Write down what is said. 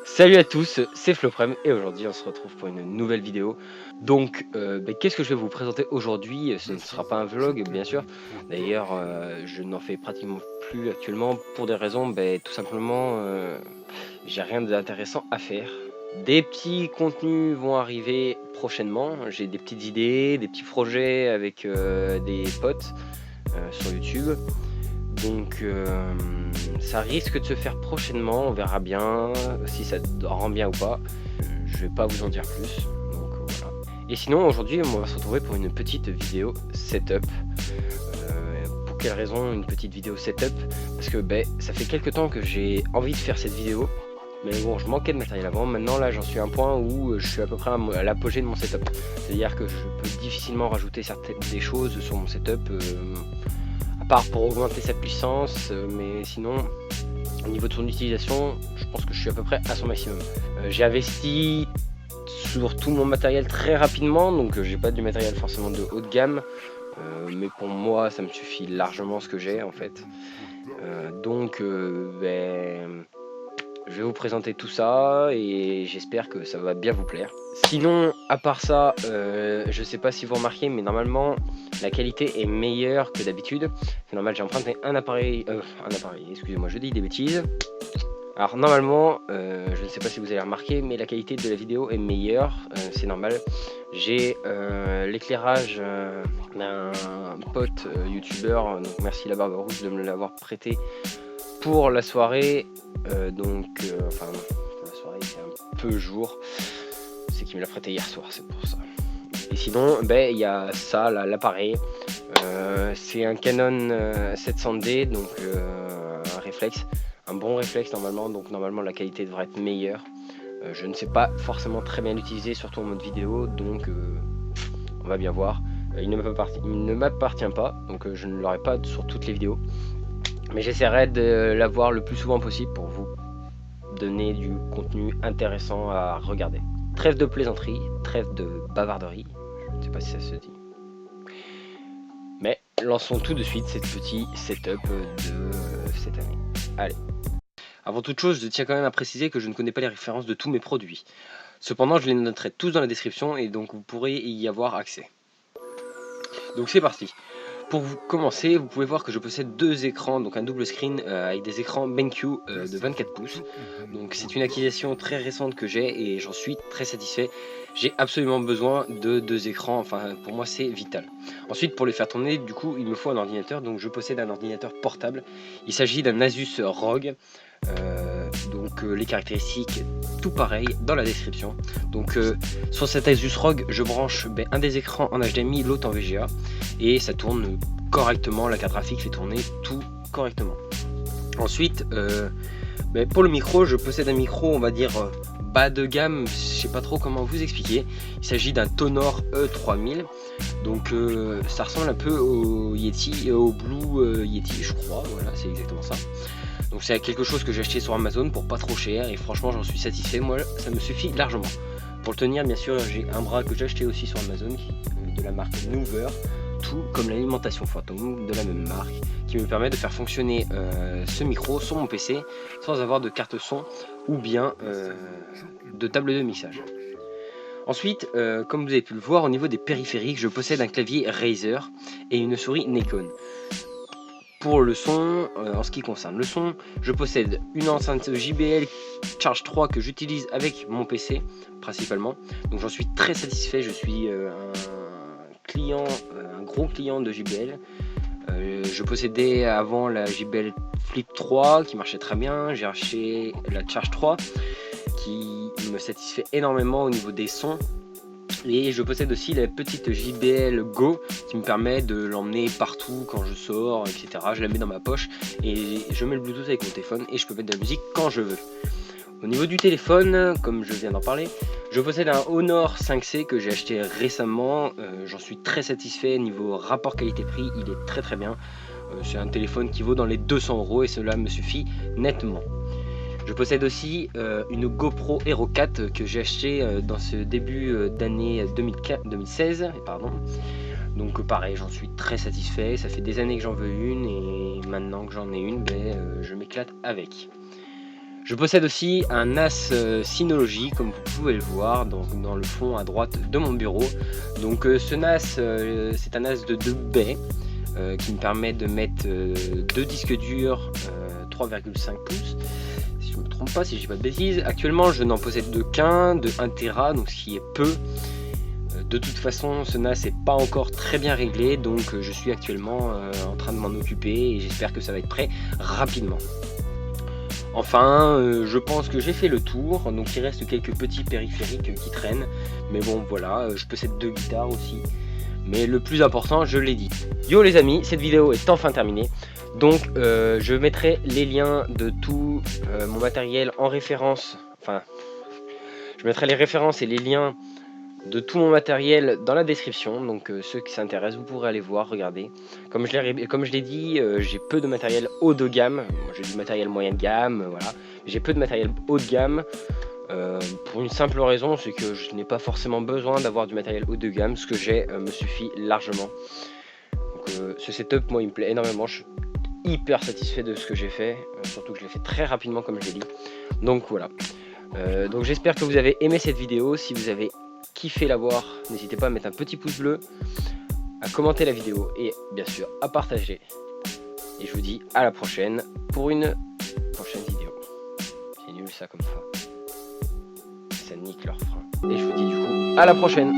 Salut à tous, c'est Floprem et aujourd'hui on se retrouve pour une nouvelle vidéo. Donc qu'est-ce que je vais vous présenter aujourd'hui? Ce ne sera pas un vlog bien sûr. D'ailleurs je n'en fais pratiquement plus actuellement pour des raisons tout simplement j'ai rien d'intéressant à faire. Des petits contenus vont arriver prochainement, j'ai des petites idées, des petits projets avec des potes sur YouTube. Donc ça risque de se faire prochainement, on verra bien si ça rend bien ou pas. Je vais pas vous en dire plus. Donc voilà. Et sinon aujourd'hui on va se retrouver pour une petite vidéo setup. Pour quelle raison une petite vidéo setup? Parce que ça fait quelques temps que j'ai envie de faire cette vidéo. Mais bon, je manquais de matériel avant. Maintenant là j'en suis à un point où je suis à peu près à l'apogée de mon setup. C'est-à-dire que je peux difficilement rajouter certaines des choses sur mon setup. À part pour augmenter sa puissance, mais sinon au niveau de son utilisation je pense que je suis à peu près à son maximum. J'ai investi sur tout mon matériel très rapidement, donc j'ai pas du matériel forcément de haut de gamme, mais pour moi ça me suffit largement ce que j'ai en fait. Je vais vous présenter tout ça et j'espère que ça va bien vous plaire. Sinon, à part ça, je sais pas si vous remarquez, mais normalement la qualité est meilleure que d'habitude. C'est normal, j'ai emprunté un appareil, excusez-moi, je dis des bêtises. Alors normalement, je ne sais pas si vous avez remarqué, mais la qualité de la vidéo est meilleure, c'est normal. J'ai l'éclairage d'un pote youtubeur, donc merci la Barbe Rouge de me l'avoir prêté pour la soirée. Enfin la soirée c'est un peu jour, c'est qu'il me l'a prêté hier soir, c'est pour ça. Et sinon il y a ça là, l'appareil, c'est un Canon 700D, donc un réflexe, un bon réflexe normalement, donc normalement la qualité devrait être meilleure. Je ne sais pas forcément très bien l'utiliser, surtout en mode vidéo, donc on va bien voir. Il ne m'appartient pas, donc je ne l'aurai pas sur toutes les vidéos, mais j'essaierai de l'avoir le plus souvent possible pour vous donner du contenu intéressant à regarder. Trêve de plaisanterie, trêve de bavarderie, je ne sais pas si ça se dit. Mais lançons tout de suite cette petite setup de cette année. Allez. Avant toute chose, je tiens quand même à préciser que je ne connais pas les références de tous mes produits. Cependant, je les noterai tous dans la description et donc vous pourrez y avoir accès. Donc c'est parti. Pour vous commencer, vous pouvez voir que je possède deux écrans, donc un double screen avec des écrans BenQ de 24 pouces. Donc c'est une acquisition très récente que j'ai et j'en suis très satisfait. J'ai absolument besoin de deux écrans, enfin pour moi c'est vital. Ensuite, pour les faire tourner, du coup il me faut un ordinateur, donc je possède un ordinateur portable. Il s'agit d'un Asus ROG. Les caractéristiques tout pareil dans la description. Donc sur cet Asus ROG je branche un des écrans en HDMI, l'autre en VGA, et ça tourne correctement, la carte graphique fait tourner tout correctement. Ensuite pour le micro, je possède un micro on va dire bas de gamme, je sais pas trop comment vous expliquer. Il s'agit d'un Tonor E3000, donc ça ressemble un peu au Yeti, au Blue Yeti je crois, voilà c'est exactement ça. Donc c'est quelque chose que j'ai acheté sur Amazon pour pas trop cher et franchement j'en suis satisfait, moi ça me suffit largement. Pour le tenir bien sûr j'ai un bras que j'ai acheté aussi sur Amazon de la marque Nuver, tout comme l'alimentation Phantom de la même marque, qui me permet de faire fonctionner ce micro sur mon PC sans avoir de carte son ou bien de table de mixage. Ensuite, comme vous avez pu le voir au niveau des périphériques, je possède un clavier Razer et une souris Nikon. Pour le son, en ce qui concerne le son, je possède une enceinte JBL Charge 3 que j'utilise avec mon PC principalement. Donc j'en suis très satisfait, je suis un gros client de JBL. Je possédais avant la JBL Flip 3 qui marchait très bien. J'ai acheté la Charge 3 qui me satisfait énormément au niveau des sons. Et je possède aussi la petite JBL Go qui me permet de l'emmener partout quand je sors, etc. Je la mets dans ma poche et je mets le Bluetooth avec mon téléphone et je peux mettre de la musique quand je veux. Au niveau du téléphone, comme je viens d'en parler, je possède un Honor 5C que j'ai acheté récemment. J'en suis très satisfait. Niveau rapport qualité-prix, il est très très bien. C'est un téléphone qui vaut dans les 200 € et cela me suffit nettement. Je possède aussi une GoPro Hero 4 que j'ai acheté dans ce début d'année 2016. Donc pareil, j'en suis très satisfait. Ça fait des années que j'en veux une et maintenant que j'en ai une, je m'éclate avec. Je possède aussi un NAS Synology, comme vous pouvez le voir donc dans le fond à droite de mon bureau. Donc ce NAS, c'est un NAS de 2 baies qui me permet de mettre 2 disques durs 3,5 pouces. Si je ne me trompe pas, si je dis pas de bêtises. Actuellement, je n'en possède qu'un de 1 Tera, donc ce qui est peu. De toute façon, ce NAS n'est pas encore très bien réglé, donc je suis actuellement en train de m'en occuper et j'espère que ça va être prêt rapidement. Enfin, je pense que j'ai fait le tour, donc il reste quelques petits périphériques qui traînent. Mais bon, voilà, je possède 2 guitares aussi. Mais le plus important, je l'ai dit. Yo les amis, cette vidéo est enfin terminée. Donc, je mettrai les liens de tout mon matériel en référence. Enfin, je mettrai les références et les liens de tout mon matériel dans la description, donc ceux qui s'intéressent, vous pourrez aller voir, regarder. Comme je l'ai dit, j'ai peu de matériel haut de gamme. J'ai du matériel moyen de gamme, voilà. J'ai peu de matériel haut de gamme, pour une simple raison, c'est que je n'ai pas forcément besoin d'avoir du matériel haut de gamme. Ce que j'ai me suffit largement. Donc, ce setup, moi, il me plaît énormément. Je suis hyper satisfait de ce que j'ai fait, surtout que je l'ai fait très rapidement, comme je l'ai dit. Donc voilà. Donc j'espère que vous avez aimé cette vidéo. Si vous avez kiffé la voir, n'hésitez pas à mettre un petit pouce bleu, à commenter la vidéo et bien sûr à partager. Et je vous dis à la prochaine pour une prochaine vidéo. C'est nul ça comme fois. Ça nique leur frein. Et je vous dis du coup à la prochaine.